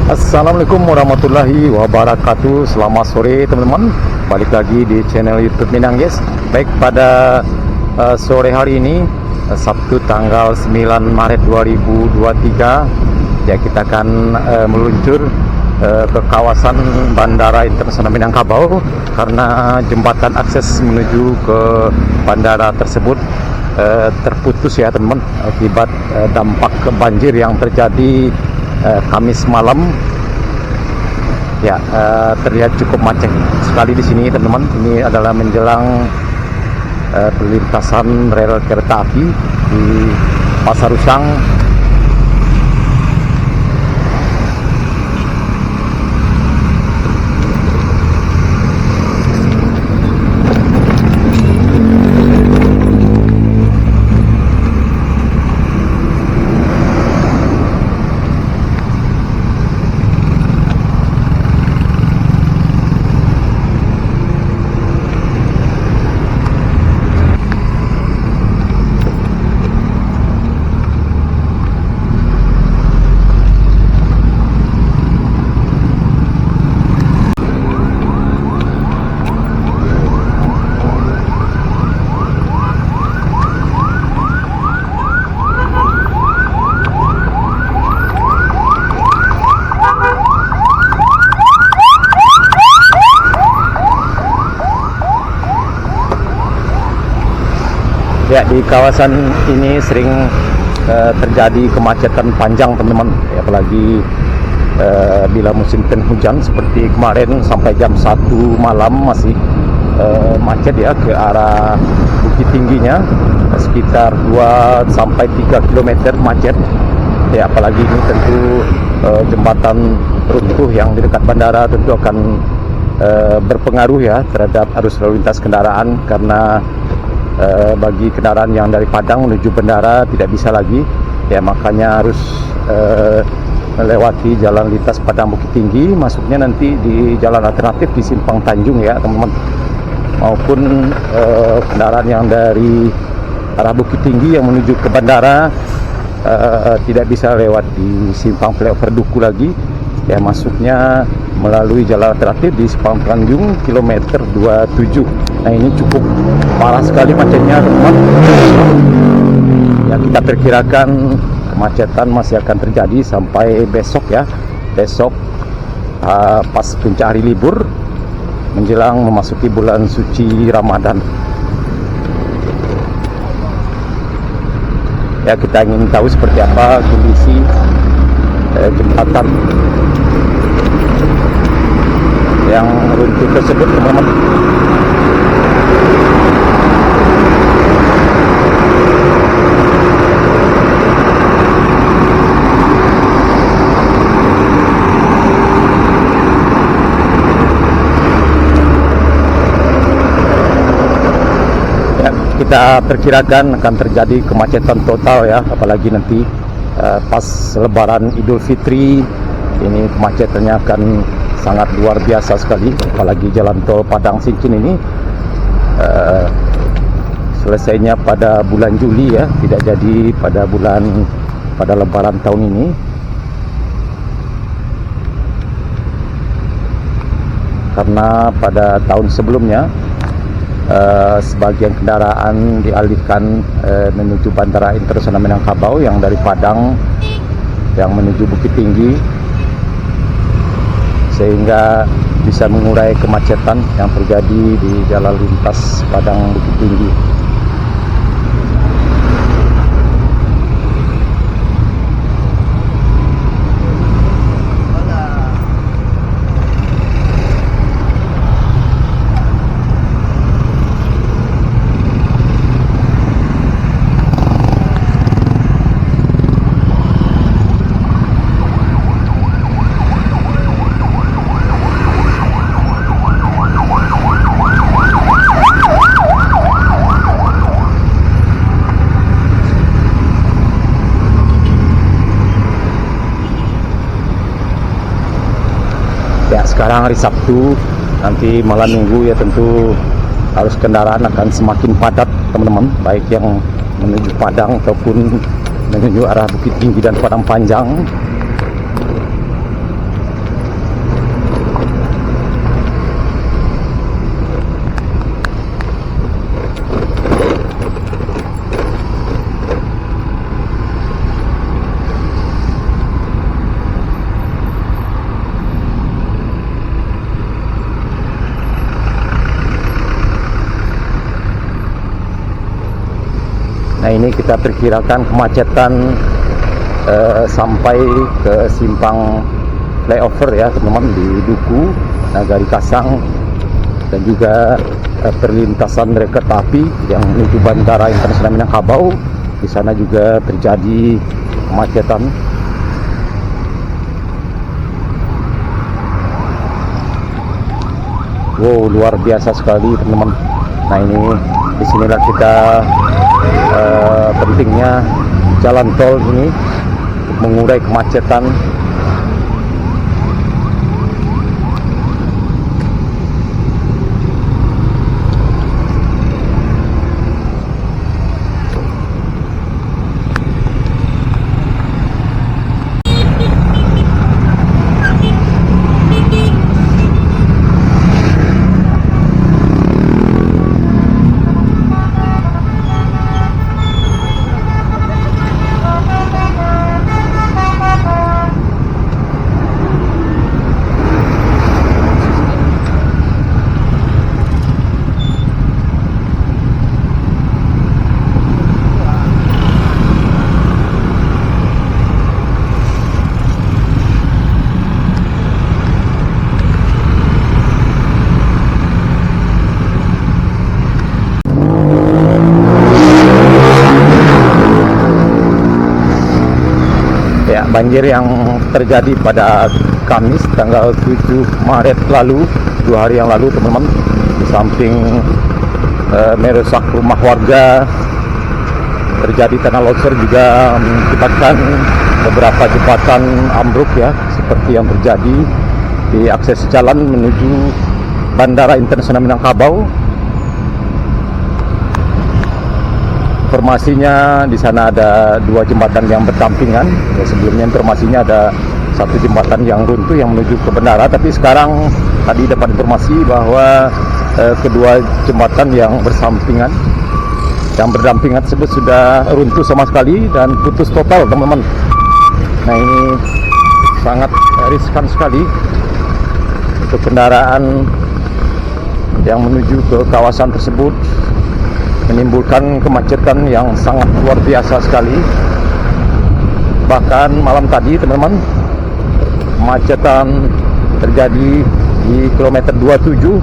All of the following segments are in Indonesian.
Assalamualaikum warahmatullahi wabarakatuh. Selamat sore teman-teman. Balik lagi di channel YouTube Minang guys. Baik, pada sore hari ini Sabtu tanggal 9 Maret 2023 ya, kita akan meluncur ke kawasan Bandara Internasional Minangkabau karena jembatan akses menuju ke bandara tersebut terputus ya teman-teman, akibat dampak banjir yang terjadi Kamis malam ya. Terlihat cukup macet sekali di sini teman-teman. Ini adalah menjelang perlintasan rel kereta api di Pasar Usang. Ya, di kawasan ini sering terjadi kemacetan panjang teman-teman, ya, apalagi bila musim penghujan seperti kemarin sampai jam 1 malam masih macet ya ke arah Bukit Tingginya, sekitar 2-3 km macet ya. Apalagi ini tentu jembatan runtuh yang di dekat bandara tentu akan berpengaruh ya terhadap arus lalu lintas kendaraan, karena bagi kendaraan yang dari Padang menuju bandara tidak bisa lagi ya, makanya harus melewati jalan lintas Padang Bukit Tinggi, masuknya nanti di jalan alternatif di Simpang Tanjung ya teman-teman, maupun kendaraan yang dari arah Bukit Tinggi yang menuju ke bandara tidak bisa lewat di Simpang Flyover Duku lagi ya, masuknya melalui jalan alternatif di Simpang Tanjung kilometer 27. Nah, ini cukup parah sekali macetnya teman-teman ya. Kita perkirakan kemacetan masih akan terjadi sampai besok ya, besok pas puncak hari libur menjelang memasuki bulan suci Ramadan ya. Kita ingin tahu seperti apa kondisi jembatan yang runtuh tersebut teman-teman. Kita perkirakan akan terjadi kemacetan total ya, apalagi nanti pas Lebaran Idul Fitri ini kemacetannya akan sangat luar biasa sekali. Apalagi jalan tol Padang Sincin ini selesainya pada bulan Juli ya, tidak jadi pada Lebaran tahun ini. Karena pada tahun sebelumnya sebagian kendaraan dialihkan menuju Bandara Internasional Minangkabau yang dari Padang yang menuju Bukit Tinggi, sehingga bisa mengurai kemacetan yang terjadi di jalan lintas Padang Bukit Tinggi. Ya, sekarang hari Sabtu, nanti malam Minggu ya tentu arus kendaraan akan semakin padat teman-teman, baik yang menuju Padang ataupun menuju arah Bukit Tinggi dan Padang Panjang. ini kita perkirakan kemacetan sampai ke simpang flyover ya teman-teman, di Duku, Nagari Kasang, dan juga perlintasan rel kereta api yang menuju Bandara Internasional Minangkabau. Di sana juga terjadi kemacetan. Wow, luar biasa sekali teman-teman. Nah ini disinilah kita pentingnya jalan tol ini untuk mengurai kemacetan. Banjir yang terjadi pada Kamis tanggal 7 Maret lalu, 2 hari yang lalu teman-teman, di samping merusak rumah warga, terjadi tanah longsor, juga mengakibatkan beberapa jembatan ambruk ya, seperti yang terjadi di akses jalan menuju Bandara Internasional Minangkabau. Informasinya di sana ada 2 jembatan yang berdampingan. Ya, sebelumnya informasinya ada 1 jembatan yang runtuh yang menuju ke bandara, tapi sekarang tadi dapat informasi bahwa kedua jembatan yang bersampingan, yang berdampingan tersebut sudah runtuh sama sekali dan putus total teman-teman. Nah ini sangat riskan sekali untuk kendaraan yang menuju ke kawasan tersebut, menimbulkan kemacetan yang sangat luar biasa sekali. Bahkan malam tadi teman-teman, kemacetan terjadi di kilometer 27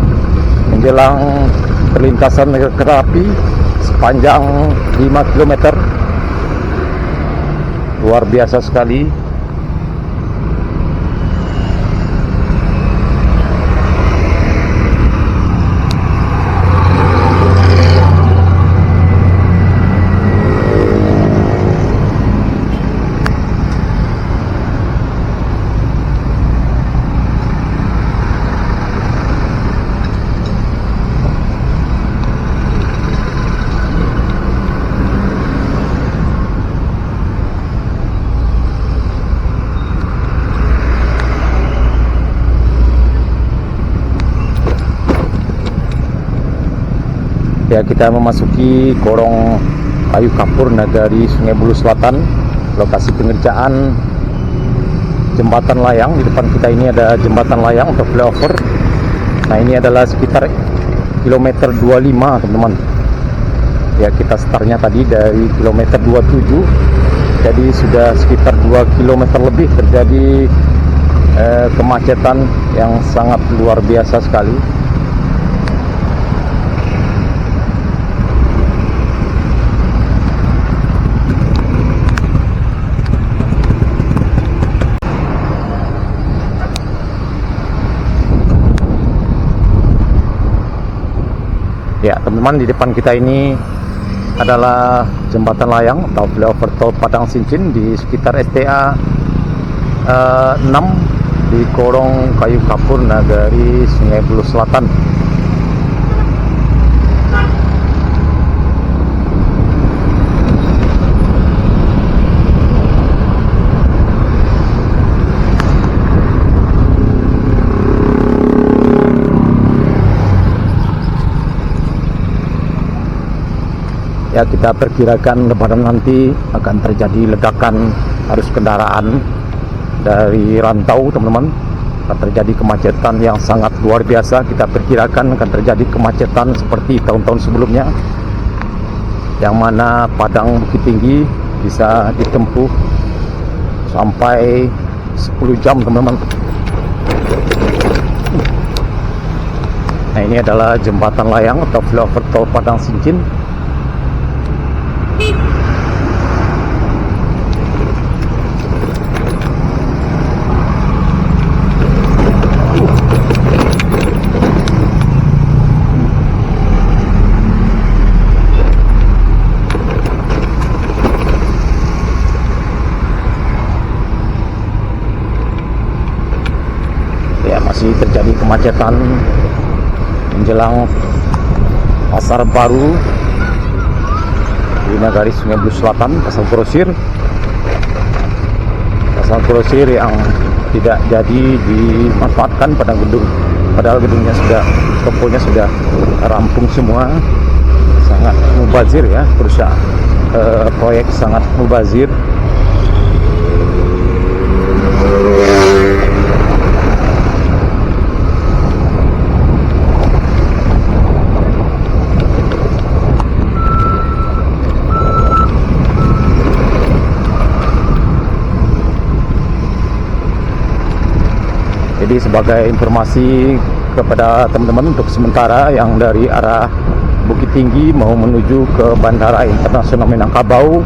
menjelang perlintasan kereta api sepanjang 5 km. Luar biasa sekali. Ya, kita memasuki Korong Kayu Kapur, Nagari Sungai Bulu Selatan, lokasi pengerjaan jembatan layang. Di depan kita ini ada jembatan layang untuk flyover. Nah ini adalah sekitar kilometer 25 teman-teman. Ya, kita startnya tadi dari kilometer 27, jadi sudah sekitar 2 km lebih terjadi kemacetan yang sangat luar biasa sekali. Ya teman-teman, di depan kita ini adalah jembatan layang atau flyover tol Padang Sincin di sekitar STA 6 di Korong Kayu Kapur, Nagari Sungai Bulu Selatan. Ya, kita perkirakan lebaran nanti akan terjadi ledakan arus kendaraan dari rantau teman-teman. Akan terjadi kemacetan yang sangat luar biasa. Kita perkirakan akan terjadi kemacetan seperti tahun-tahun sebelumnya. yang mana Padang Bukit Tinggi bisa ditempuh sampai 10 jam teman-teman. Nah, ini adalah jembatan layang atau flyover tol Padang Sincin. Ya, masih terjadi kemacetan menjelang Pasar Baru di Nagari Sungai Bulu Selatan, Pasar Grosir yang tidak jadi dimanfaatkan pada gedung, padahal gedungnya sudah, tokonya sudah rampung semua. Sangat mubazir ya, perusahaan proyek sangat mubazir. Jadi sebagai informasi kepada teman-teman untuk sementara yang dari arah Bukit Tinggi mau menuju ke Bandara Internasional Minangkabau,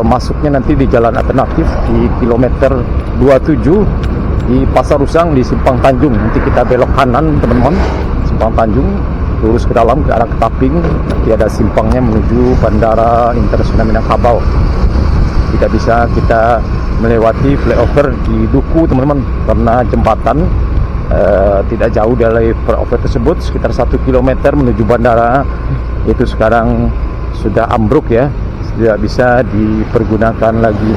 masuknya nanti di jalan alternatif di kilometer 27 di Pasar Usang di Simpang Tanjung. Nanti kita belok kanan teman-teman, Simpang Tanjung, lurus ke dalam ke arah Ketaping, nanti ada simpangnya menuju Bandara Internasional Minangkabau. Tidak bisa kita melewati flyover di Duku teman-teman, karena jembatan tidak jauh dari flyover tersebut, sekitar 1 km menuju bandara itu sekarang sudah ambruk ya, tidak bisa dipergunakan lagi.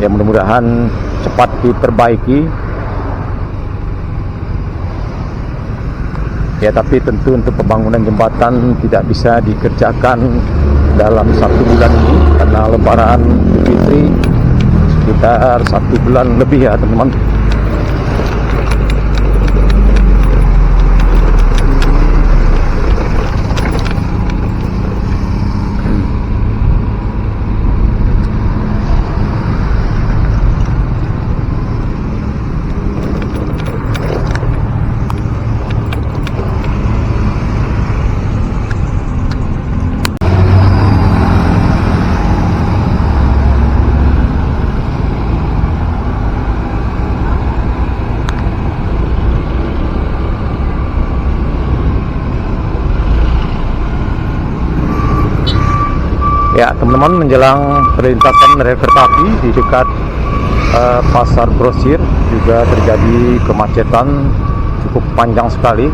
Ya, mudah-mudahan cepat diperbaiki ya, tapi tentu untuk pembangunan jembatan tidak bisa dikerjakan dalam 1 bulan ini karena Lebaran Idul Fitri sekitar 1 bulan lebih ya teman-teman. Ya teman-teman, menjelang perlintasan rel kereta api di dekat Pasar Grosir juga terjadi kemacetan cukup panjang sekali.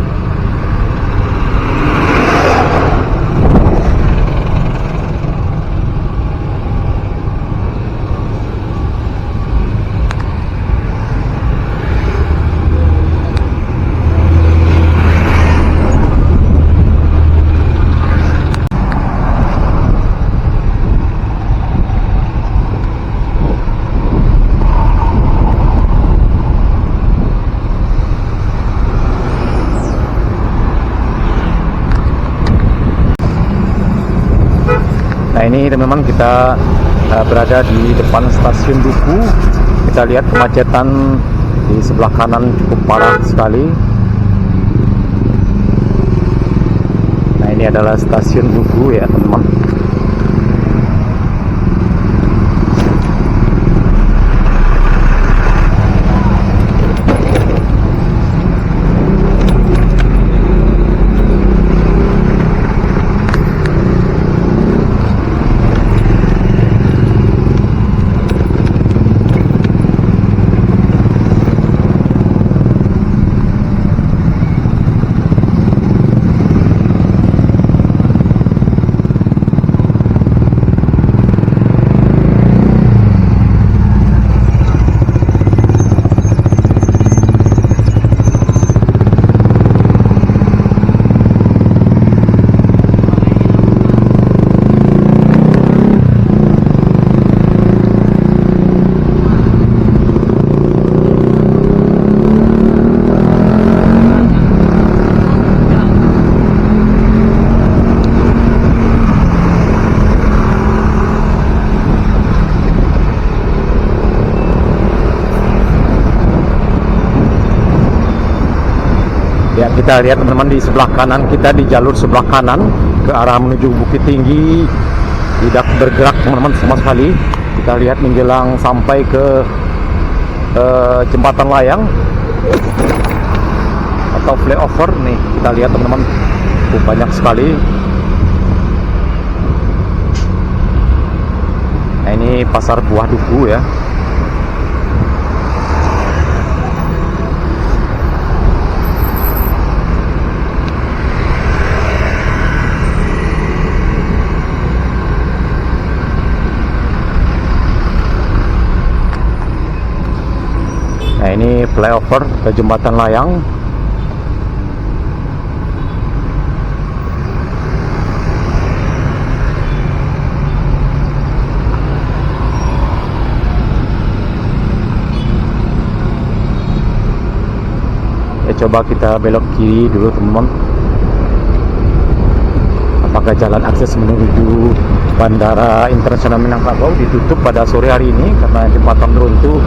Nah, ini teman-teman, kita berada di depan stasiun Duku. Kita lihat kemacetan di sebelah kanan cukup parah sekali. Nah, ini adalah stasiun Duku ya teman-teman. Ya, kita lihat teman-teman di sebelah kanan kita, di jalur sebelah kanan ke arah menuju Bukit Tinggi tidak bergerak teman-teman sama sekali. Kita lihat menjelang sampai ke jembatan layang atau flyover nih, kita lihat teman-teman banyak sekali. Nah, ini pasar buah duku ya. Nah, ini flyover ke jembatan layang. Ya, coba kita belok kiri dulu teman-teman. Apakah jalan akses menuju Bandara Internasional Minangkabau ditutup pada sore hari ini karena jembatan runtuh?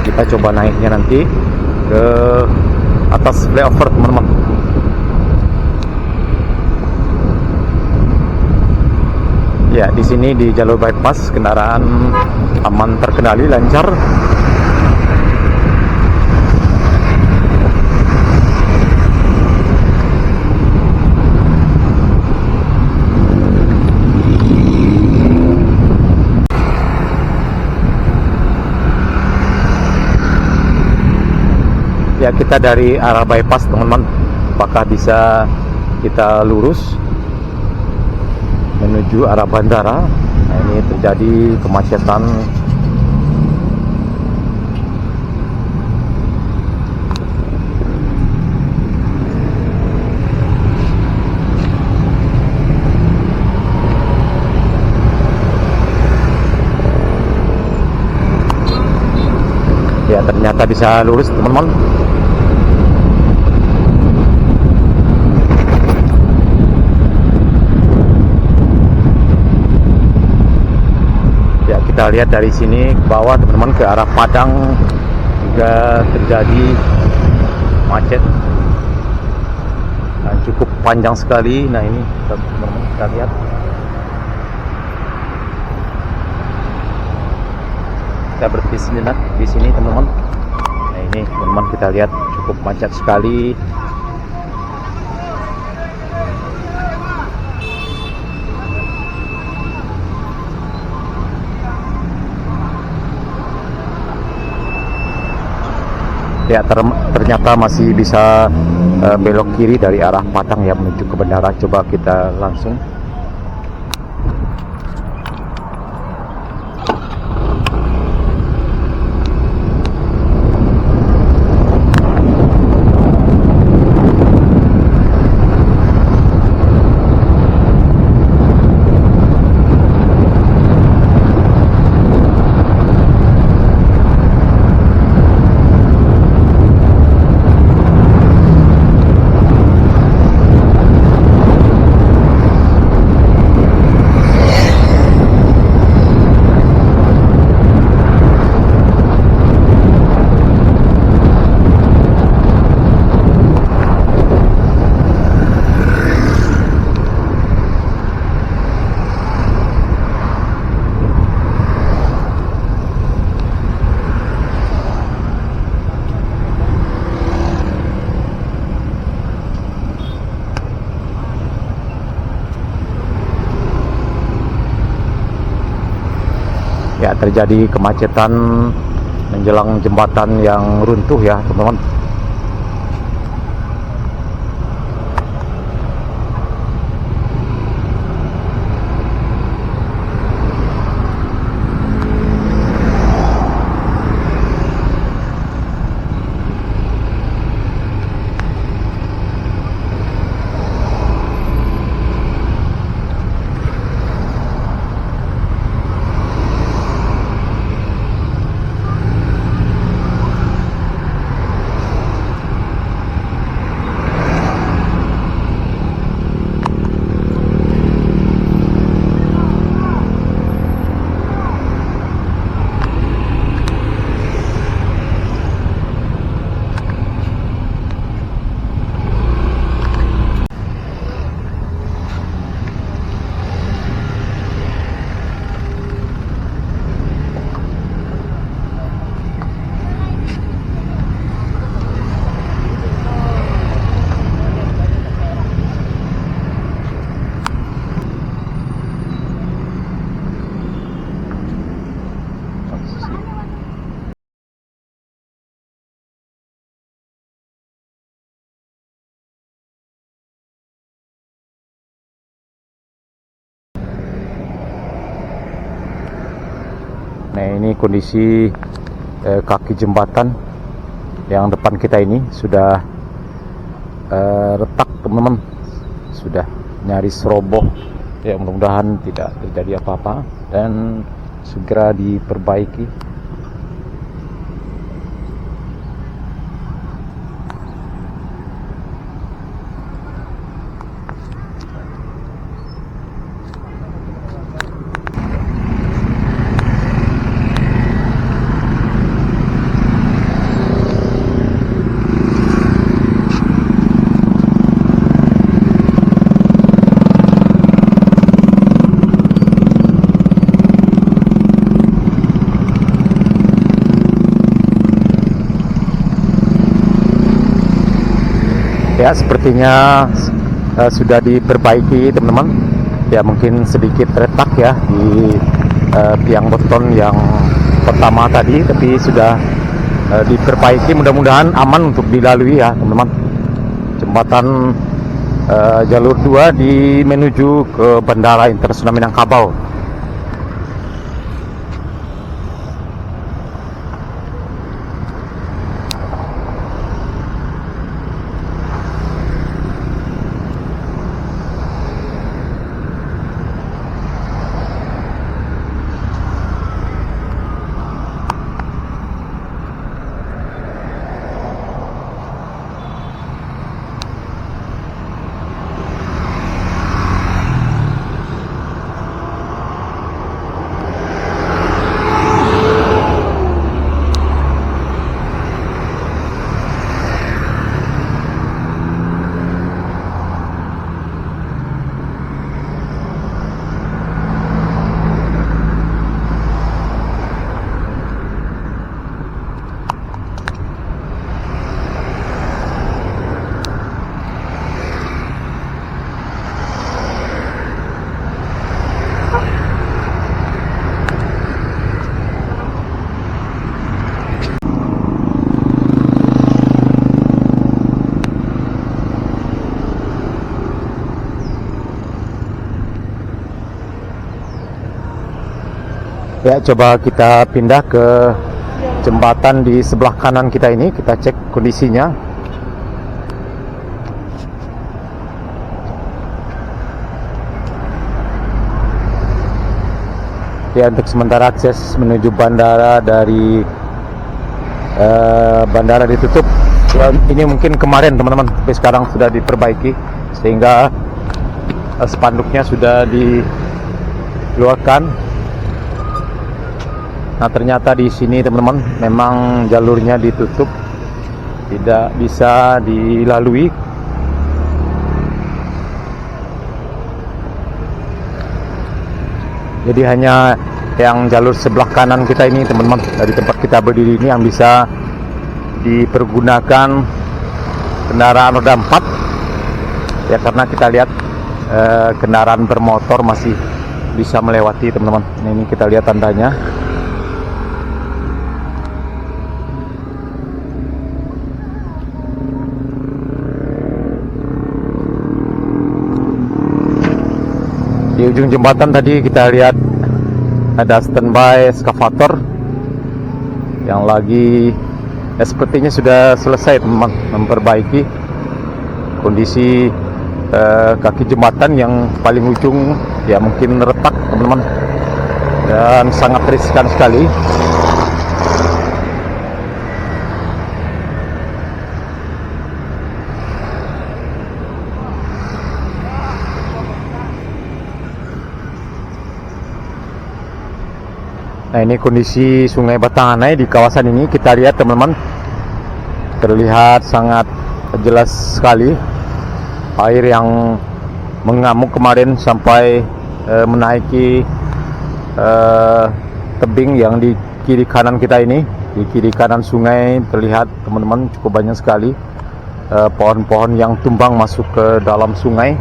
Kita coba naiknya nanti ke atas flyover teman-teman. Ya, di sini di jalur bypass kendaraan aman terkendali, lancar. Ya, kita dari arah bypass teman-teman, apakah bisa kita lurus menuju arah bandara? Nah, ini terjadi kemacetan. Ya, ternyata bisa lurus teman-teman. Kita lihat dari sini ke bawah teman-teman, ke arah Padang juga terjadi macet. Nah, cukup panjang sekali. Nah, ini teman-teman kita lihat. Kita berhenti sejenak di sini teman-teman. Nah, ini teman-teman kita lihat cukup macet sekali. Ya, ternyata masih bisa belok kiri dari arah Padang ya menuju ke bandara. Coba kita langsung. Ya, terjadi kemacetan menjelang jembatan yang runtuh ya teman-teman. Nah, ini kondisi kaki jembatan yang depan kita ini sudah retak teman-teman, sudah nyaris roboh. Ya, mudah-mudahan tidak terjadi apa-apa dan segera diperbaiki. Ya, sepertinya sudah diperbaiki teman-teman. Ya, mungkin sedikit retak ya di tiang beton yang pertama tadi, tapi sudah diperbaiki. Mudah-mudahan aman untuk dilalui ya teman-teman. Jembatan jalur 2 di menuju ke Bandara Internasional Minangkabau. Ya, coba kita pindah ke jembatan di sebelah kanan kita ini, kita cek kondisinya. Ya, untuk sementara akses menuju bandara dari bandara ditutup. Ya, ini mungkin kemarin teman-teman, tapi sekarang sudah diperbaiki sehingga spanduknya sudah dikeluarkan. Nah, ternyata di sini teman-teman memang jalurnya ditutup, tidak bisa dilalui. Jadi hanya yang jalur sebelah kanan kita ini teman-teman, dari tempat kita berdiri ini yang bisa dipergunakan kendaraan roda 4. Ya, karena kita lihat kendaraan bermotor masih bisa melewati teman-teman. Nah, ini kita lihat tandanya. Di ujung jembatan tadi kita lihat ada standby eskavator yang lagi sepertinya sudah selesai teman, memperbaiki kondisi kaki jembatan yang paling ujung. Ya, mungkin retak teman-teman dan sangat riskan sekali. Nah, ini kondisi Sungai Batanganai di kawasan ini. Kita lihat teman-teman, terlihat sangat jelas sekali air yang mengamuk kemarin sampai menaiki tebing yang di kiri kanan kita ini. Di kiri kanan sungai terlihat teman-teman cukup banyak sekali pohon-pohon yang tumbang masuk ke dalam sungai.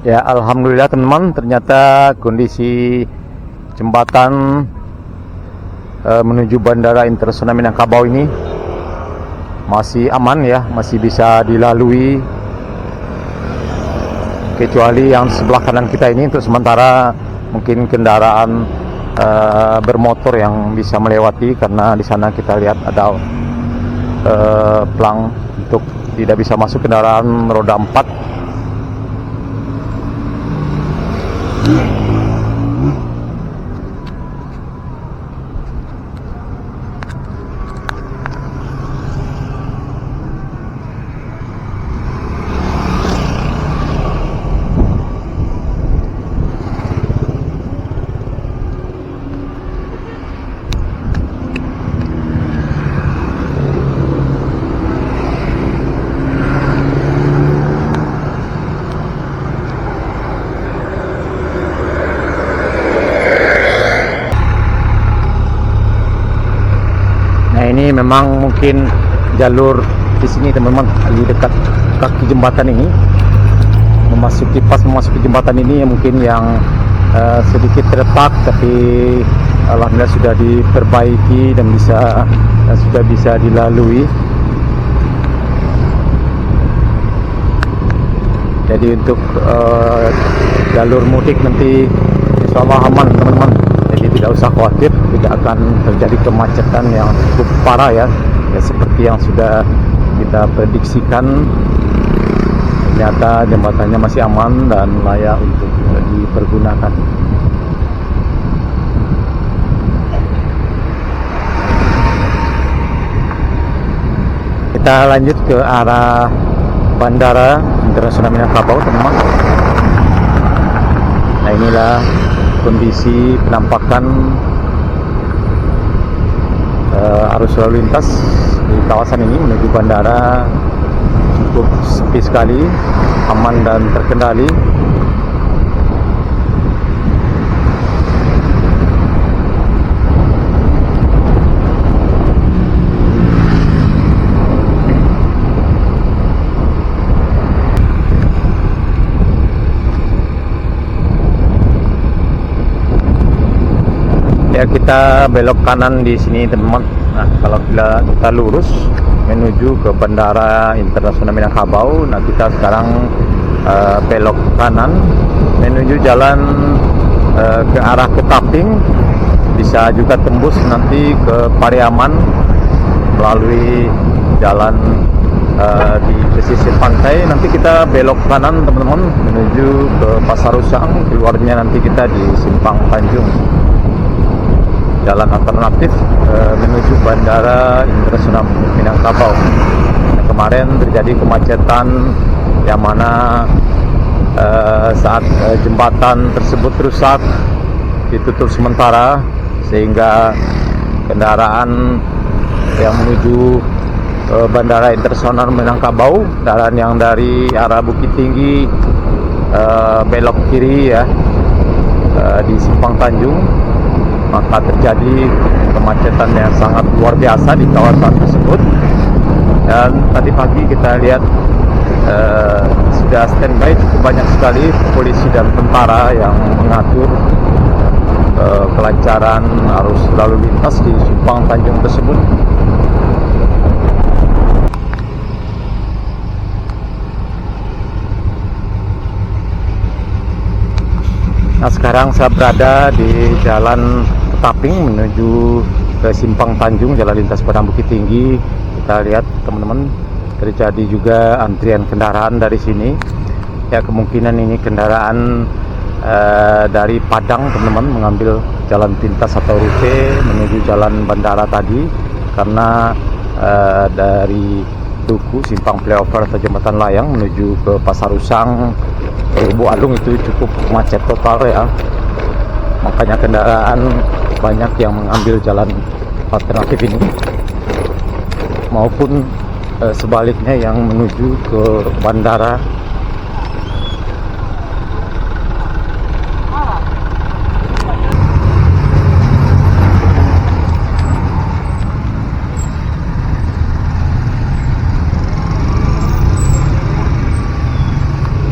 Ya, alhamdulillah teman-teman, ternyata kondisi jembatan menuju Bandara Internasional Minangkabau ini masih aman ya, masih bisa dilalui, kecuali yang sebelah kanan kita ini untuk sementara mungkin kendaraan bermotor yang bisa melewati, karena di sana kita lihat ada pelang untuk tidak bisa masuk kendaraan roda 4. Ini memang mungkin jalur di sini teman-teman, di dekat kaki jembatan ini, memasuki jembatan ini mungkin yang sedikit retak, tapi alhamdulillah sudah diperbaiki dan sudah bisa dilalui. Jadi untuk jalur mudik nanti insya Allah aman teman-teman. Jadi tidak usah khawatir, tidak akan terjadi kemacetan yang cukup parah ya, seperti yang sudah kita prediksikan. Ternyata jembatannya masih aman dan layak untuk dipergunakan. Kita lanjut ke arah Bandara Internasional Minangkabau teman-teman. Nah, inilah kondisi penampakan arus lalu lintas di kawasan ini menuju bandara. Cukup sepi sekali, aman dan terkendali. Ya, kita belok kanan di sini teman-teman. Nah, kalau kita lurus menuju ke Bandara Internasional Minangkabau, nah kita sekarang belok kanan menuju jalan ke arah Ketaping, bisa juga tembus nanti ke Pariaman melalui jalan di pesisir pantai. Nanti kita belok kanan teman-teman menuju ke Pasar Usang, keluarnya nanti kita di Simpang Tanjung. Jalan alternatif menuju Bandara Internasional Minangkabau. Nah, kemarin terjadi kemacetan yang mana saat jembatan tersebut rusak, ditutup sementara, sehingga kendaraan yang menuju Bandara Internasional Minangkabau, kendaraan yang dari arah Bukit Tinggi belok kiri ya di Simpang Tanjung, maka terjadi kemacetan yang sangat luar biasa di kawasan tersebut. Dan tadi pagi kita lihat sudah standby cukup banyak sekali polisi dan tentara yang mengatur kelancaran arus lalu lintas di Simpang Tanjung tersebut. Nah, sekarang saya berada di Jalan Ketaping menuju ke Simpang Tanjung, jalan lintas Padang Bukit Tinggi. Kita lihat teman-teman, terjadi juga antrian kendaraan dari sini. Ya, kemungkinan ini kendaraan dari Padang teman-teman, mengambil jalan pintas atau rute menuju jalan bandara tadi, karena dari Duku, Simpang Flyover atau Jembatan Layang menuju ke Pasar Usang, Lubuk Alung itu cukup macet total ya. Makanya kendaraan banyak yang mengambil jalan alternatif ini, maupun sebaliknya yang menuju ke bandara.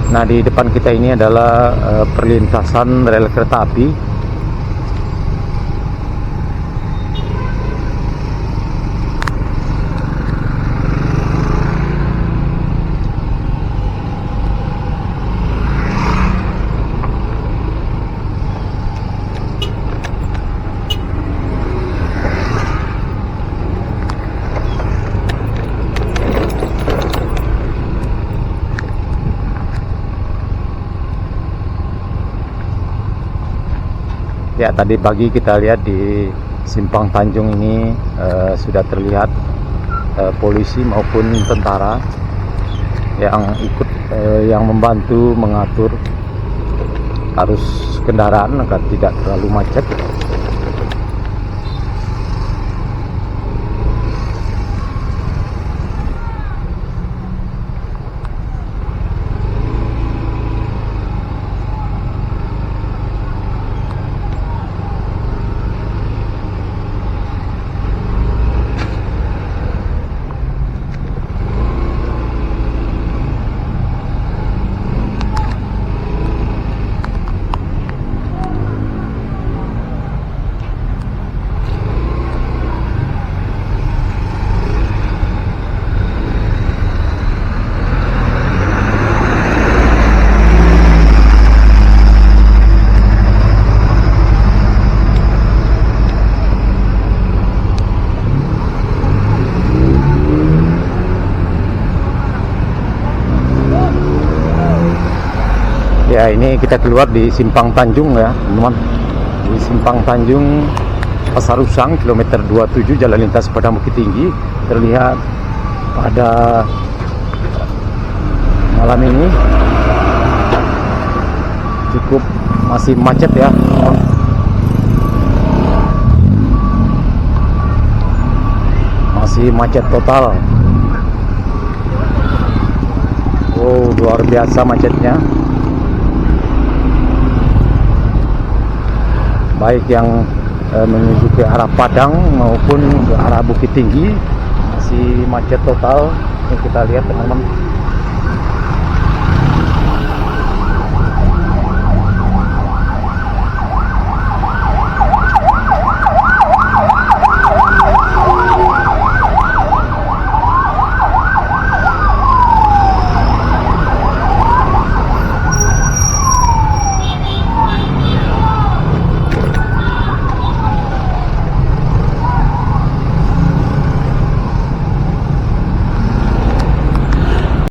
Nah, di depan kita ini adalah perlintasan rel kereta api. Ya, tadi pagi kita lihat di Simpang Tanjung ini sudah terlihat polisi maupun tentara yang ikut yang membantu mengatur arus kendaraan agar tidak terlalu macet. Ya, ini kita keluar di Simpang Tanjung ya teman-teman, di Simpang Tanjung Pasar Usang kilometer 27 Jalan Lintas Padang Bukit Tinggi. Terlihat pada malam ini cukup masih macet ya teman-teman. Masih macet total. Oh, luar biasa macetnya. Baik yang menuju ke arah Padang maupun ke arah Bukit Tinggi masih macet total. Ini kita lihat teman-teman.